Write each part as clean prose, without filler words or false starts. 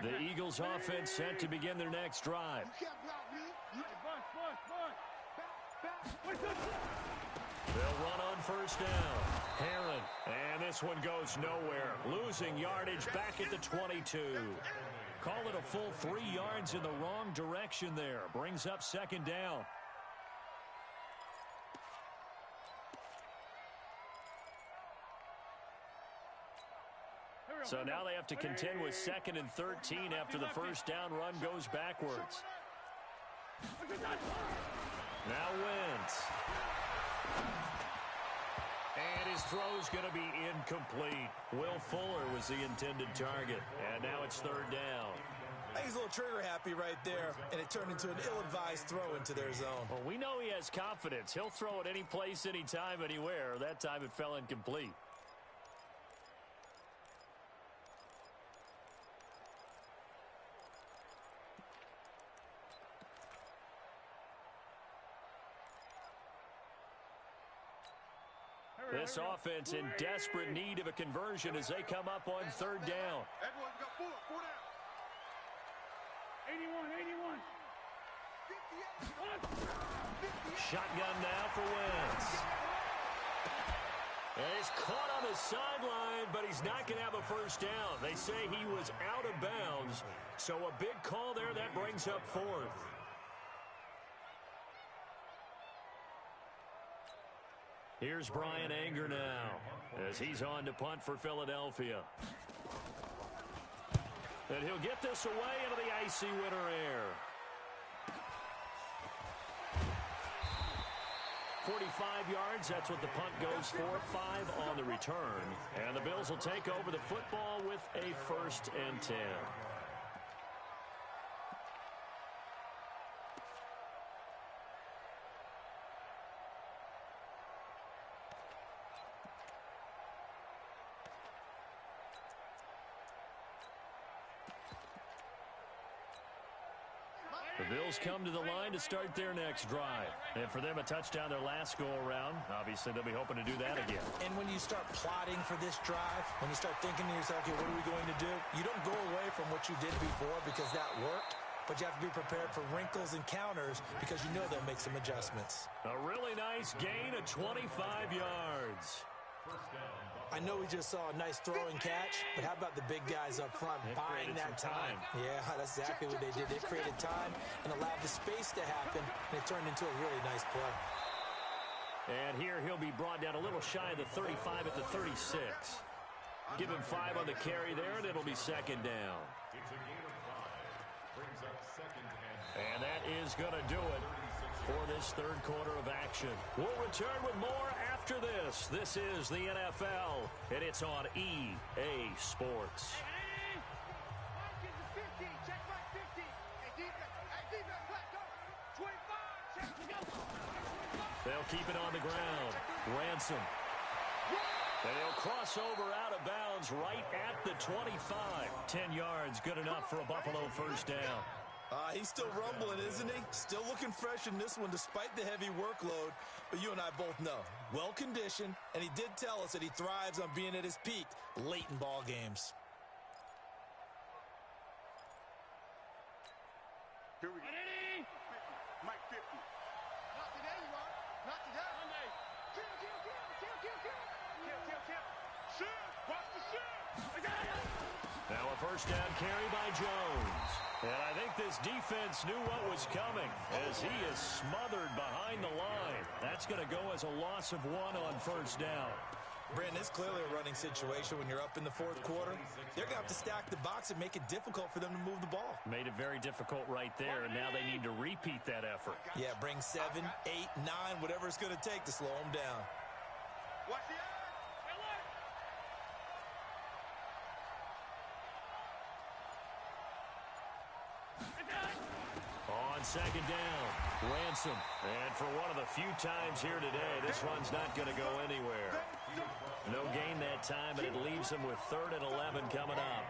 The Eagles offense set to begin their next drive. They'll run on first down. Herron, and this one goes nowhere. Losing yardage back at the 22. Call it a full 3 yards in the wrong direction there. Brings up second down. So now they have to contend with 2nd and 13 after the first down run goes backwards. Now Wentz. And his throw's going to be incomplete. Will Fuller was the intended target. And now it's 3rd down. I think he's a little trigger happy right there, and it turned into an ill-advised throw into their zone. Well, we know he has confidence. He'll throw it any place, anytime, anywhere. That time it fell incomplete. This offense in desperate need of a conversion as they come up on 3rd down. Everyone's got 4 down. 81. Shotgun now for Wentz. And he's caught on the sideline, but he's not going to have a first down. They say he was out of bounds, so a big call there. That brings up 4th. Here's Brian Anger now as he's on to punt for Philadelphia. And he'll get this away into the icy winter air. 45 yards, that's what the punt goes for. 5 on the return. And the Bills will take over the football with a 1st and 10. The Bills come to the line to start their next drive. And for them, a touchdown their last go-around. Obviously, they'll be hoping to do that again. And when you start plotting for this drive, when you start thinking to yourself, okay, what are we going to do? You don't go away from what you did before because that worked. But you have to be prepared for wrinkles and counters because you know they'll make some adjustments. A really nice gain of 25 yards. I know we just saw a nice throw and catch, but how about the big guys up front buying that time? Yeah, that's exactly what they did. They created time and allowed the space to happen, and it turned into a really nice play. And here he'll be brought down a little shy of the 35 at the 36. Give him 5 on the carry there, and it'll be 2nd down. It's a gain of 5. Brings up 2nd and that is going to do it for this 3rd quarter of action. We'll return with more after this. This is the NFL, and it's on EA Sports. They'll keep it on the ground. Ransom. And he'll cross over out of bounds right at the 25. 10 yards, good enough for a Buffalo first down. He's still rumbling, isn't he? Still looking fresh in this one despite the heavy workload. But you and I both know, well-conditioned, and he did tell us that he thrives on being at his peak late in ball games. Here we go. 50. Mike 50. Not today, you are. Not today. Monday. Kill. Shoot. Watch the shoot. Now a first down carry by Jones. And I think this defense knew what was coming as he is smothered behind the line. That's going to go as a loss of 1 on first down. Brandon, it's clearly a running situation when you're up in the 4th quarter. They're going to have to stack the box and make it difficult for them to move the ball. Made it very difficult right there, and now they need to repeat that effort. Yeah, bring 7, 8, 9, whatever it's going to take to slow them down. Watch the On 2nd down, Ransom. And for one of the few times here today, this run's not going to go anywhere. No gain that time, but it leaves him with 3rd and 11 coming up.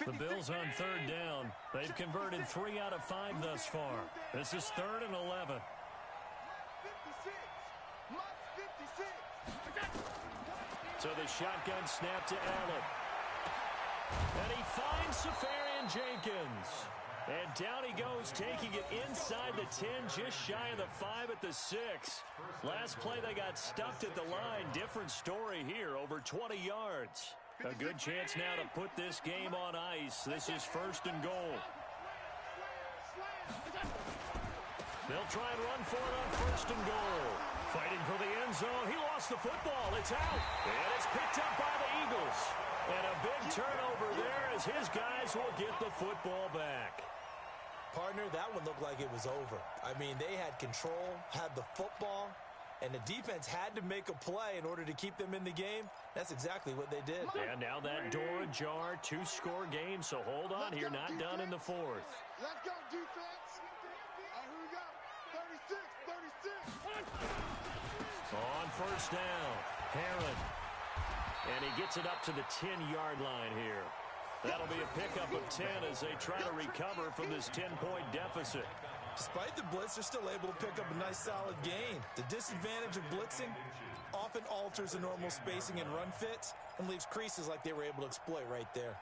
The Bills on 3rd down. They've converted 3 out of 5 thus far. This is 3rd and 11. 56. So the shotgun snap to Allen. And he finds Safarian Jenkins. And down he goes, taking it inside the 10, just shy of the 5 at the 6. Last play, they got stuffed at the line. Different story here, over 20 yards. A good chance now to put this game on ice. This is 1st and goal. They'll try and run for it on 1st and goal. Fighting for the end zone. He lost the football. It's out. And it's picked up by the Eagles. And a big turnover there as his guys will get the football back. Partner, that one looked like it was over. I mean, they had control, had the football, and the defense had to make a play in order to keep them in the game. That's exactly what they did. And now that door ajar, 2-score game, so hold on here, not done in the 4th. Let's go, defense. Here we go. 36. On 1st down, Herron. And he gets it up to the 10-yard line here. That'll be a pickup of 10 as they try to recover from this 10-point deficit. Despite the blitz, they're still able to pick up a nice, solid gain. The disadvantage of blitzing often alters the normal spacing and run fits and leaves creases like they were able to exploit right there.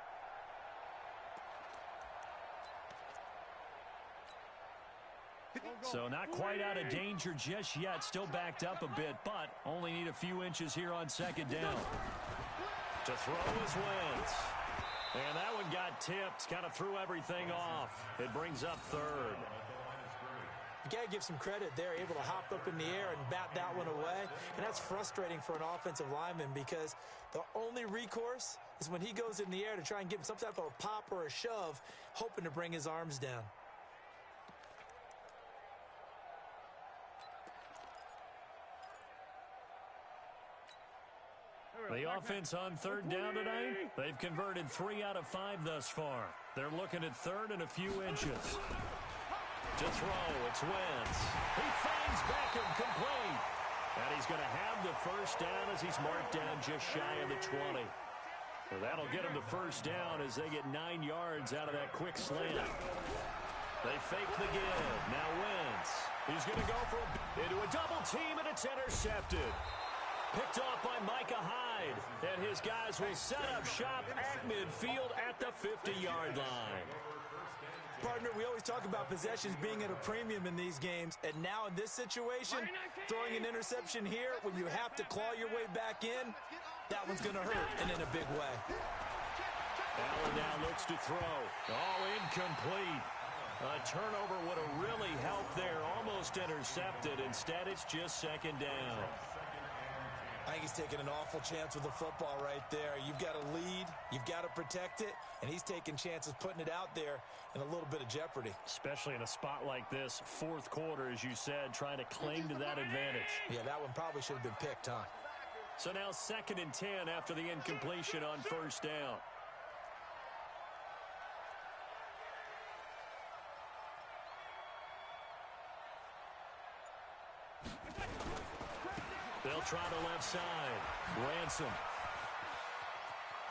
So not quite out of danger just yet. Still backed up a bit, but only need a few inches here on 2nd down. To throw is Wentz. And that one got tipped, kind of threw everything off. It brings up 3rd. You got to give some credit. They're able to hop up in the air and bat that one away. And that's frustrating for an offensive lineman because the only recourse is when he goes in the air to try and give some type of a pop or a shove, hoping to bring his arms down. The offense on 3rd down tonight, they've converted 3 out of 5 thus far. They're looking at 3rd and a few inches. To throw, it's Wentz. He finds Beckham complete. And he's going to have the 1st down as he's marked down just shy of the 20. Well, that'll get him the 1st down as they get 9 yards out of that quick slant. They fake the give. Now Wentz. He's going to go into a double team, and it's intercepted. Picked off by Micah Hyde. And his guys will set up shop at midfield at the 50-yard line. Partner, we always talk about possessions being at a premium in these games. And now in this situation, throwing an interception here when you have to claw your way back in, that one's going to hurt, and in a big way. Allen now looks to throw. All incomplete. A turnover would have really helped there. Almost intercepted. Instead, it's just 2nd down. I think he's taking an awful chance with the football right there. You've got to lead, you've got to protect it, and he's taking chances putting it out there in a little bit of jeopardy. Especially in a spot like this, 4th quarter, as you said, trying to cling to that advantage. Yeah, that one probably should have been picked, huh? So now 2nd and 10 after the incompletion on 1st down. They'll try the left side. Ransom.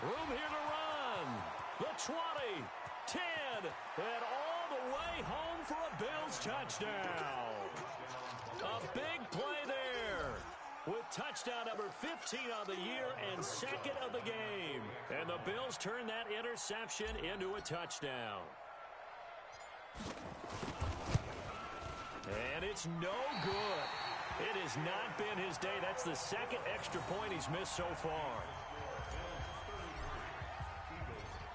Room here to run. The 20, 10, and all the way home for a Bills touchdown. A big play there with touchdown number 15 on the year and 2nd of the game. And the Bills turn that interception into a touchdown. And it's no good. It has not been his day. That's the 2nd extra point he's missed so far.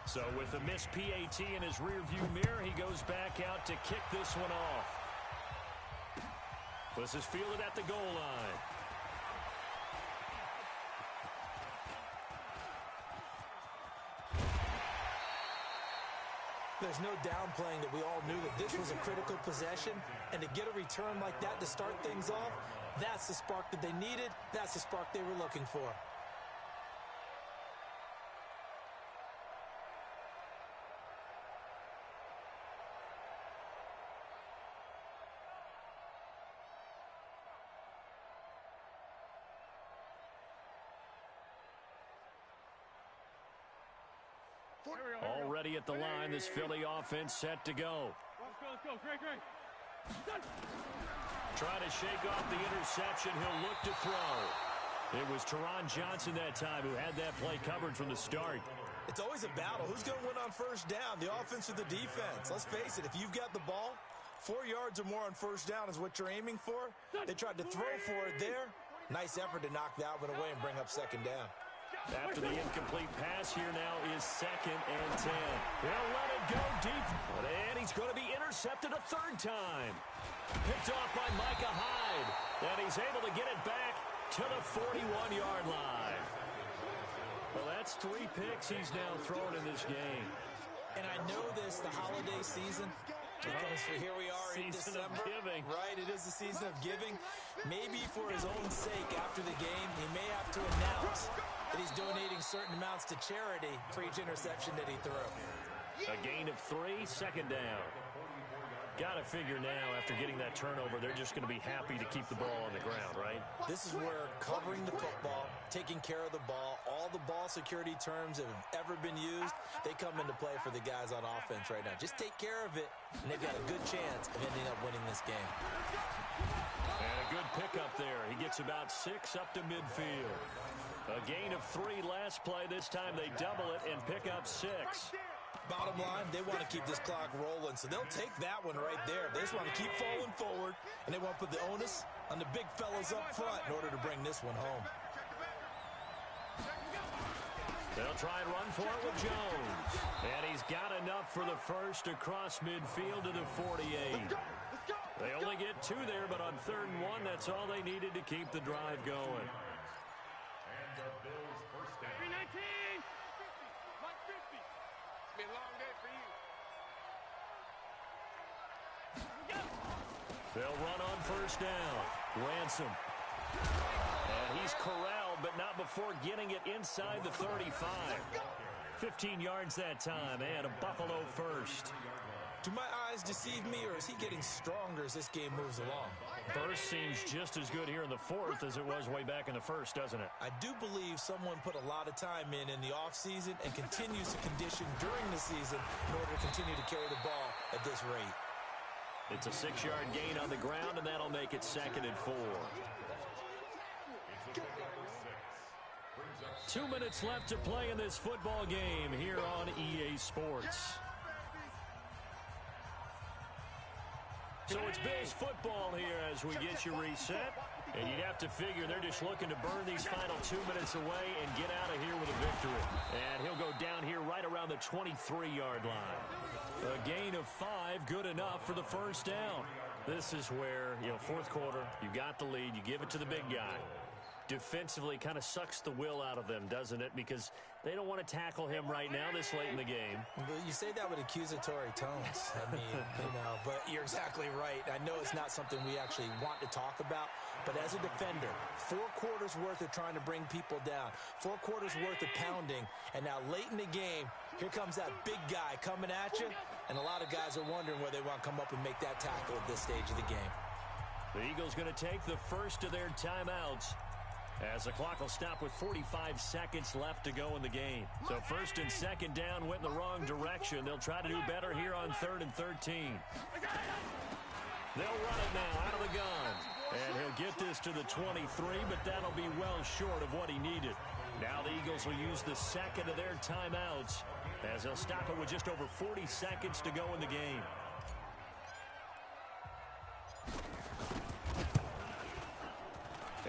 So with the missed PAT in his rearview mirror, he goes back out to kick this one off. This is fielded at the goal line. There's no downplaying that we all knew that this was a critical possession, and to get a return like that to start things off, that's the spark that they needed. That's the spark they were looking for. Already at the line, this Philly offense set to go. Let's go. Great. Trying to shake off the interception. He'll look to throw. It was Teron Johnson that time who had that play covered from the start. It's always a battle. Who's going to win on first down, the offense or the defense? Let's face it, if you've got the ball, 4 yards or more on first down is what you're aiming for. They tried to throw for it there. Nice effort to knock that one away and bring up second down. After the incomplete pass, here now is 2nd and 10. He'll let it go deep, and he's going to be intercepted a third time. Picked off by Micah Hyde, and he's able to get it back to the 41-yard line. Well, that's 3 picks he's now thrown in this game. And I know this, the holiday season, because here we are in December. Of giving. Right, it is the season of giving. Maybe for his own sake after the game, he may have to announce that he's donating certain amounts to charity for each interception that he threw. A gain of 3, 2nd down. Got to figure now, after getting that turnover, they're just going to be happy to keep the ball on the ground, right? This is where covering the football, taking care of the ball, all the ball security terms that have ever been used, they come into play for the guys on offense right now. Just take care of it, and they've got a good chance of ending up winning this game. And a good pickup there. He gets about 6 up to midfield. A gain of 3 last play. This time they double it and pick up 6. Bottom line, they want to keep this clock rolling, so they'll take that one right there. They just want to keep falling forward, and they want to put the onus on the big fellas up front in order to bring this one home. They'll try and run for it with Jones. And he's got enough for the first across midfield to the 48. They only get 2 there, but on 3rd and 1, that's all they needed to keep the drive going. And the Bills first down. 319. Like 50. It's been a long day for you. They'll run on first down. Ransom. And he's corralled, but not before getting it inside the 35. 15 yards that time, and a Buffalo first. Do my eyes deceive me, or is he getting stronger as this game moves along? Burst seems just as good here in the 4th as it was way back in the 1st, doesn't it? I do believe someone put a lot of time in the offseason and continues to condition during the season in order to continue to carry the ball at this rate. It's a 6-yard gain on the ground, and that'll make it 2nd and 4. 2 minutes left to play in this football game here on EA Sports. So it's Bills football here as we get you reset. And you'd have to figure they're just looking to burn these final 2 minutes away and get out of here with a victory. And he'll go down here right around the 23-yard line. A gain of 5, good enough for the first down. This is where, 4th quarter, you got the lead, you give it to the big guy. Defensively kind of sucks the will out of them, doesn't it? Because they don't want to tackle him right now this late in the game. But you say that with accusatory tones. I mean, but you're exactly right. I know it's not something we actually want to talk about, but as a defender, 4 quarters worth of trying to bring people down, 4 quarters worth of pounding, and now late in the game, here comes that big guy coming at you, and a lot of guys are wondering where they want to come up and make that tackle at this stage of the game. The Eagles going to take the first of their timeouts, as the clock will stop with 45 seconds left to go in the game. So 1st and 2nd down went in the wrong direction. They'll try to do better here on 3rd and 13. They'll run it now out of the gun. And he'll get this to the 23, but that'll be well short of what he needed. Now the Eagles will use the 2nd of their timeouts as they'll stop it with just over 40 seconds to go in the game.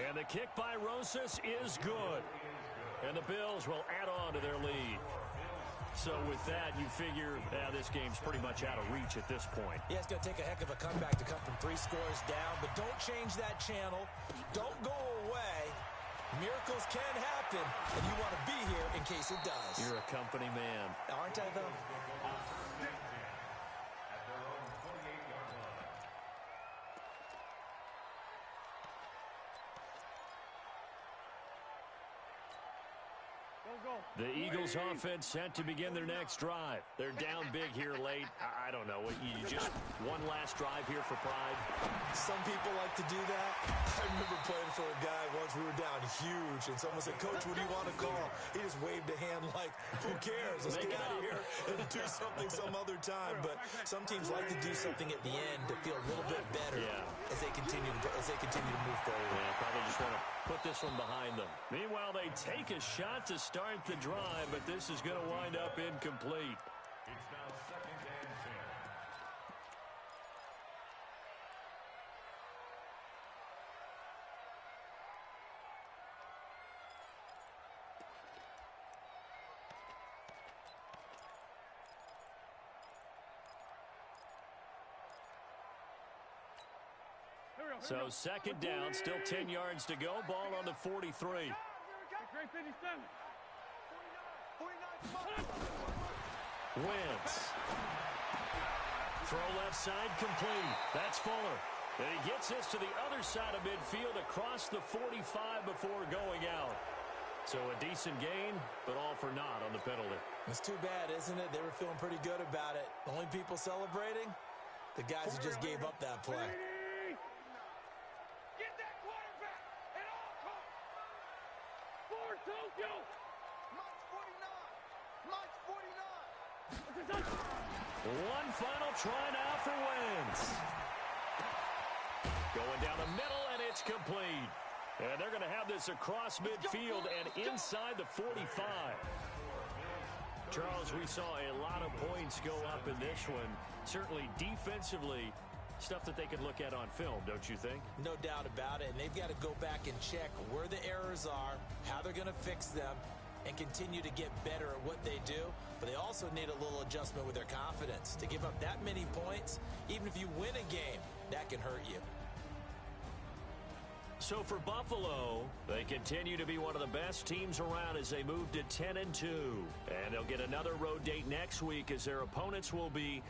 And the kick by Rosas is good. And the Bills will add on to their lead. So with that, you figure this game's pretty much out of reach at this point. Yeah, it's going to take a heck of a comeback to come from 3 scores down, but don't change that channel. Don't go away. Miracles can happen, and you want to be here in case it does. You're a company man. Aren't I, though? Go, The Eagles offense set to begin their next drive. They're down big here late. I don't know. You just one last drive here for pride? Some people like to do that. I remember playing for a guy once. We were down huge, and someone said, "Coach, what do you want to call?" He just waved a hand like, "Who cares? Let's get out of here and do something some other time." But some teams like to do something at the end to feel a little bit better as they continue to move forward. Yeah, probably just want to put this one behind them. Meanwhile, they take a shot to start the drive, but this is going to wind up incomplete. It's now 2nd and 10. So 2nd down, still 10 yards to go. Ball on the 43. Wentz. Throw left side complete. That's Fuller. And he gets this to the other side of midfield across the 45 before going out. So a decent gain, but all for naught on the penalty. It's too bad, isn't it? They were feeling pretty good about it. The only people celebrating, the guys who just gave up that play. Get that quarterback at all costs. For Tokyo. March 49. March 49. One final try now for Wentz. Going down the middle, and it's complete. And they're going to have this across midfield and inside the 45. Charles, we saw a lot of points go up in this one. Certainly defensively, stuff that they could look at on film, don't you think? No doubt about it. And they've got to go back and check where the errors are, how they're going to fix them, and continue to get better at what they do. But they also need a little adjustment with their confidence. To give up that many points, even if you win a game, that can hurt you. So for Buffalo, they continue to be one of the best teams around as they move to 10-2. And they'll get another road date next week as their opponents will be